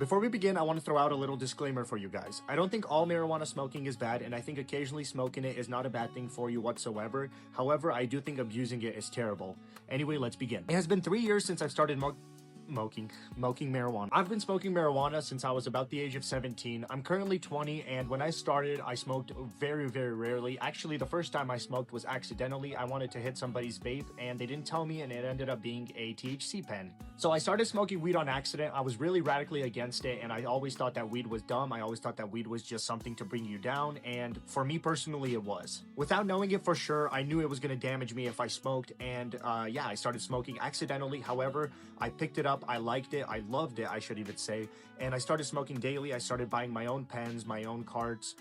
Before we begin, I want to throw out a little disclaimer for you guys. I don't think all marijuana smoking is bad, and I think occasionally smoking it is not a bad thing for you whatsoever. However, I do think abusing it is terrible. Anyway, let's begin. It has been 3 years since I've started smoking marijuana. I've been smoking marijuana since I was about the age of 17. I'm currently 20, and when I started, I smoked very, very rarely. Actually, the first time I smoked was accidentally. I wanted to hit somebody's vape, and they didn't tell me, and it ended up being a THC pen. So I started smoking weed on accident. I was really radically against it, and I always thought that weed was dumb. I always thought that weed was just something to bring you down, and for me personally, it was. Without knowing it for sure, I knew it was going to damage me if I smoked, and yeah, I started smoking accidentally. However, I picked it up. I liked it. I loved it, I should even say. And I started smoking daily. I started buying my own pens, my own carts,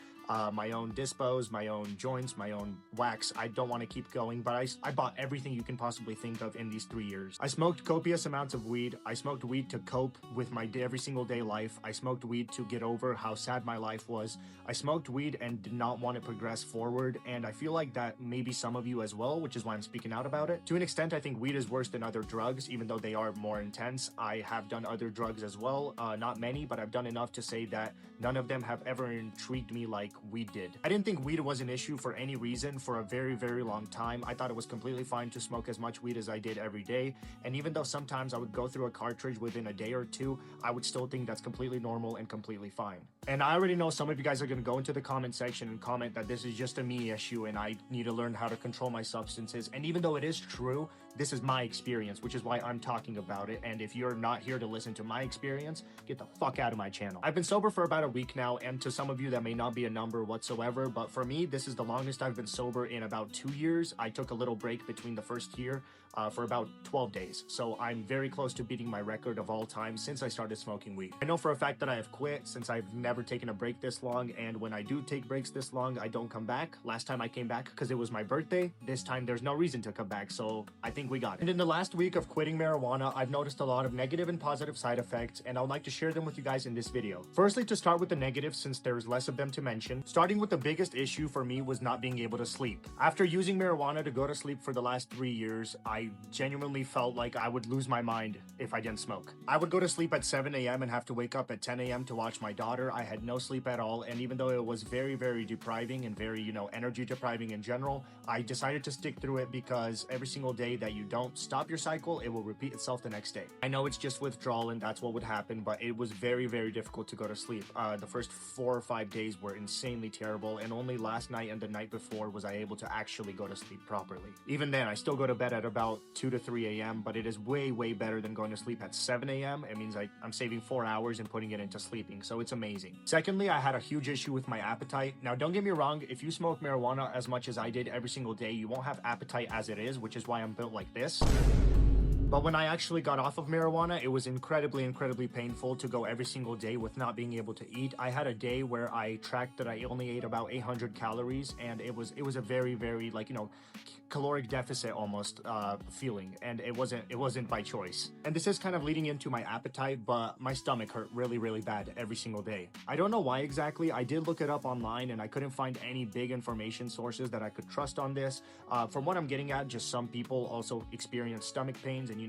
my own dispos, my own joints, my own wax. I don't want to keep going, but I bought everything you can possibly think of in these 3 years. I smoked copious amounts of weed. I smoked weed to cope with my every single day life. I smoked weed to get over how sad my life was. I smoked weed and did not want to progress forward, and I feel like that maybe some of you as well, which is why I'm speaking out about it. To an extent, I think weed is worse than other drugs, even though they are more intense. I have done other drugs as well, not many, but I've done enough to say that none of them have ever intrigued me like weed did. I didn't think weed was an issue for any reason for a very, very long time. I thought it was completely fine to smoke as much weed as I did every day, and even though sometimes I would go through a cartridge within a day or two, I would still think that's completely normal and completely fine. And I already know some of you guys are going to go into the comment section and comment that this is just a me issue and I need to learn how to control my substances, and even though it is true, this is my experience, which is why I'm talking about it, and if you're not here to listen to my experience, get the fuck out of my channel. I've been sober for about a week now, and to some of you that may not be a number whatsoever, but for me, this is the longest I've been sober in about 2 years. I took a little break between the first year for about 12 days, so I'm very close to beating my record of all time since I started smoking weed. I know for a fact that I have quit since I've never taken a break this long, and when I do take breaks this long, I don't come back. Last time I came back because it was my birthday. This time there's no reason to come back, so I think we got it. And in the last week of quitting marijuana, I've noticed a lot of negative and positive side effects, and I would like to share them with you guys in this video. Firstly, to start with the negatives, since there's less of them to mention, starting with the biggest issue for me was not being able to sleep. After using marijuana to go to sleep for the last 3 years, I genuinely felt like I would lose my mind if I didn't smoke. I would go to sleep at 7 a.m. and have to wake up at 10 a.m. to watch my daughter. I had no sleep at all, and even though it was very, very depriving and very, energy depriving in general, I decided to stick through it because every single day that you don't stop your cycle, it will repeat itself the next day. I know it's just withdrawal and that's what would happen, but it was very, very difficult to go to sleep. The first 4 or 5 days were insanely terrible, and only last night and the night before was I able to actually go to sleep properly. Even then, I still go to bed at about 2 to 3 a.m., but it is way, way better than going to sleep at 7 a.m. It means I'm saving 4 hours and putting it into sleeping, so it's amazing. Secondly, I had a huge issue with my appetite. Now, don't get me wrong, if you smoke marijuana as much as I did every single day, you won't have appetite as it is, which is why I'm built like this. But when I actually got off of marijuana, it was incredibly, incredibly painful to go every single day with not being able to eat. I had a day where I tracked that I only ate about 800 calories, and it was a very, very caloric deficit almost feeling, and it wasn't by choice. And this is kind of leading into my appetite, but my stomach hurt really, really bad every single day. I don't know why exactly. I did look it up online, and I couldn't find any big information sources that I could trust on this. From what I'm getting at, just some people also experience stomach pains and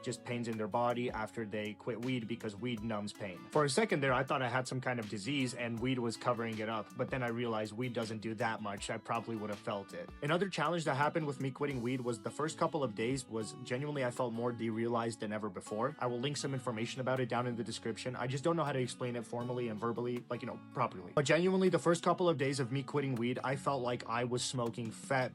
just pains in their body after they quit weed because weed numbs pain. For a second there, I thought I had some kind of disease and weed was covering it up, but then I realized weed doesn't do that much. I probably would have felt it. Another challenge that happened with me quitting weed was the first couple of days was genuinely I felt more derealized than ever before. I will link some information about it down in the description. I just don't know how to explain it formally and verbally, properly. But genuinely, the first couple of days of me quitting weed, I felt like I was smoking fat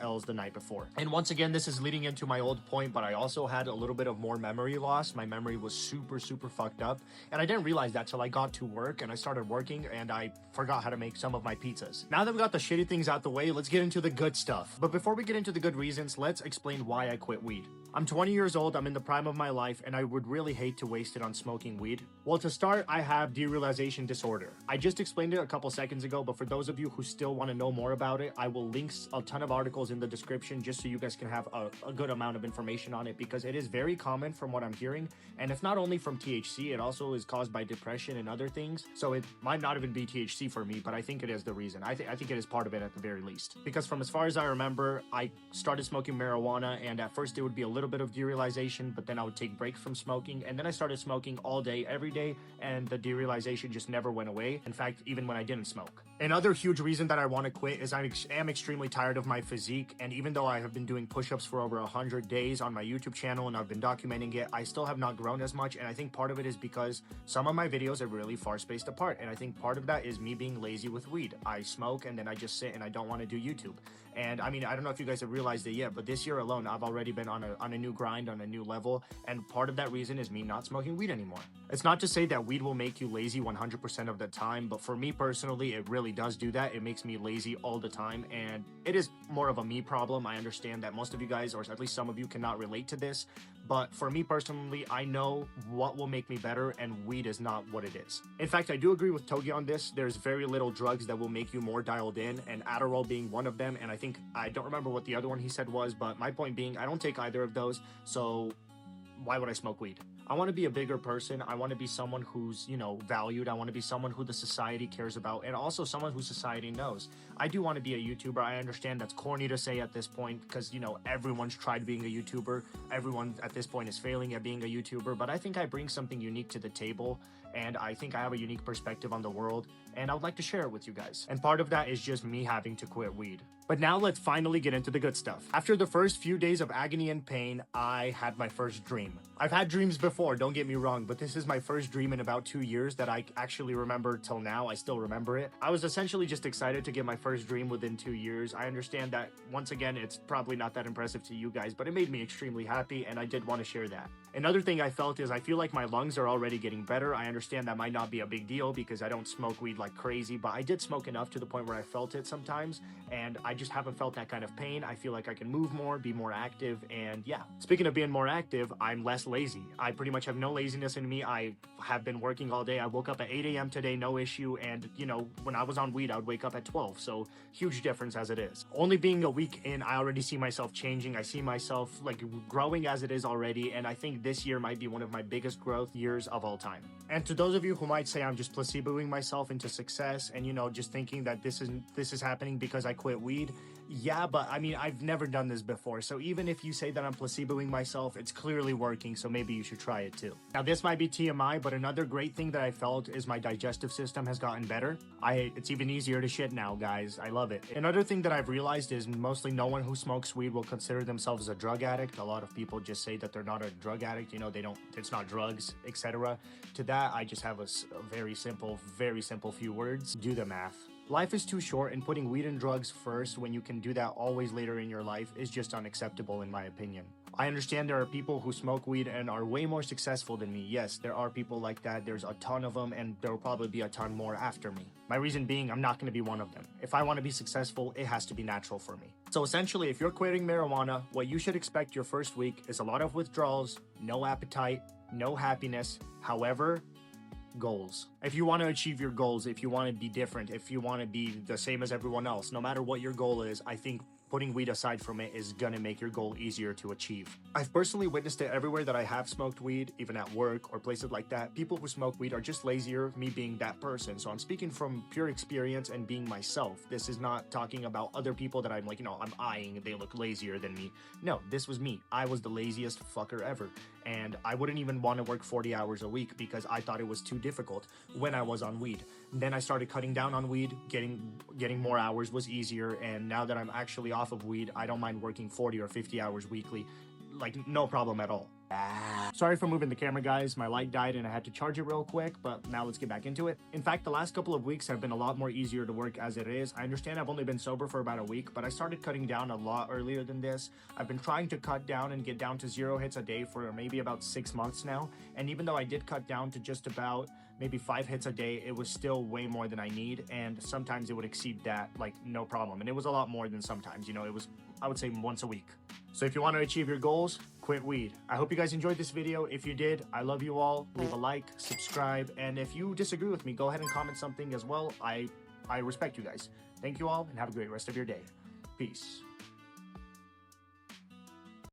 L's the night before. And once again, this is leading into my old point, but I also had a little bit of more memory loss. My memory was super, super fucked up, and I didn't realize that till I got to work and I started working and I forgot how to make some of my pizzas. Now that we got the shitty things out the way, let's get into the good stuff. But before we get into the good reasons, let's explain why I quit weed. I'm 20 years old, I'm in the prime of my life, and I would really hate to waste it on smoking weed. Well, to start, I have derealization disorder. I just explained it a couple seconds ago, but for those of you who still want to know more about it, I will link a ton of articles in the description just so you guys can have a good amount of information on it, because it is very common from what I'm hearing, and if not only from THC, it also is caused by depression and other things, so it might not even be THC for me, but I think it is the reason. I think it is part of it at the very least, because from as far as I remember, I started smoking marijuana, and at first it would be a little little bit of derealization, but then I would take breaks from smoking. And then I started smoking all day, every day, and the derealization just never went away. In fact, even when I didn't smoke. Another huge reason that I want to quit is I am extremely tired of my physique. And even though I have been doing push-ups for over 100 days on my YouTube channel and I've been documenting it, I still have not grown as much. And I think part of it is because some of my videos are really far spaced apart. And I think part of that is me being lazy with weed. I smoke and then I just sit and I don't want to do YouTube. And I mean, I don't know if you guys have realized it yet, but this year alone, I've already been on a new grind, on a new level. And part of that reason is me not smoking weed anymore. It's not to say that weed will make you lazy 100% of the time, but for me personally, it really does do that. It makes me lazy all the time. And it is more of a me problem. I understand that most of you guys, or at least some of you, cannot relate to this. But for me personally, I know what will make me better, and weed is not what it is. In fact, I do agree with Togi on this. There's very little drugs that will make you more dialed in, and Adderall being one of them. And I don't remember what the other one he said was, but my point being, I don't take either of those. So why would I smoke weed? I want to be a bigger person. I want to be someone who's, valued. I want to be someone who the society cares about, and also someone who society knows. I do want to be a YouTuber. I understand that's corny to say at this point because, everyone's tried being a YouTuber. Everyone at this point is failing at being a YouTuber, but I think I bring something unique to the table, and I think I have a unique perspective on the world, and I would like to share it with you guys. And part of that is just me having to quit weed. But now let's finally get into the good stuff. After the first few days of agony and pain, I had my first dream. I've had dreams before, don't get me wrong, but this is my first dream in about 2 years that I actually remember till now. I still remember it. I was essentially just excited to get my first dream within 2 years. I understand that, once again, it's probably not that impressive to you guys, but it made me extremely happy, and I did want to share that. Another thing I felt is I feel like my lungs are already getting better. I understand that might not be a big deal because I don't smoke weed like crazy, but I did smoke enough to the point where I felt it sometimes, and I just haven't felt that kind of pain. I feel like I can move more, be more active, and yeah. Speaking of being more active, I'm less lazy. I pretty much have no laziness in me. I have been working all day. I woke up at 8 a.m. today, no issue, and when I was on weed, I would wake up at 12, so huge difference as it is. Only being a week in, I already see myself changing. I see myself growing as it is already, and I think this year might be one of my biggest growth years of all time. And to those of you who might say I'm just placeboing myself into success and just thinking that this is happening because I quit weed, yeah, but I mean, I've never done this before, so even if you say that I'm placeboing myself, it's clearly working, so maybe you should try it too. Now, this might be TMI, but another great thing that I felt is my digestive system has gotten better. It's even easier to shit now, guys. I love it. Another thing that I've realized is mostly no one who smokes weed will consider themselves a drug addict. A lot of people just say that they're not a drug addict, it's not drugs, etc. To that, I just have a very simple few words: do the math. Life is too short, and putting weed and drugs first when you can do that always later in your life is just unacceptable in my opinion. I understand there are people who smoke weed and are way more successful than me. Yes, there are people like that. There's a ton of them, and there will probably be a ton more after me. My reason being, I'm not going to be one of them. If I want to be successful, it has to be natural for me. So essentially, if you're quitting marijuana, what you should expect your first week is a lot of withdrawals, no appetite, no happiness. However, goals. If you want to achieve your goals, if you want to be different, if you want to be the same as everyone else, no matter what your goal is, I think putting weed aside from it is gonna make your goal easier to achieve. I've personally witnessed it everywhere that I have smoked weed, even at work or places like that. People who smoke weed are just lazier, me being that person. So I'm speaking from pure experience and being myself. This is not talking about other people that I'm I'm eyeing, they look lazier than me. No, this was me. I was the laziest fucker ever. And I wouldn't even want to work 40 hours a week because I thought it was too difficult when I was on weed. Then I started cutting down on weed, getting more hours was easier, and now that I'm actually off of weed, I don't mind working 40 or 50 hours weekly, no problem at all. Sorry for moving the camera, guys. My light died and I had to charge it real quick, but now let's get back into it. In fact, the last couple of weeks have been a lot more easier to work as it is. I understand I've only been sober for about a week, but I started cutting down a lot earlier than this. I've been trying to cut down and get down to 0 hits a day for maybe about 6 months now. And even though I did cut down to just about maybe 5 hits a day, it was still way more than I need. And sometimes it would exceed that, no problem. And it was a lot more than sometimes, it was, I would say, once a week. So if you want to achieve your goals, quit weed. I hope you guys enjoyed this video. If you did, I love you all. Leave a like, subscribe, and if you disagree with me, go ahead and comment something as well. I respect you guys. Thank you all, and have a great rest of your day. Peace.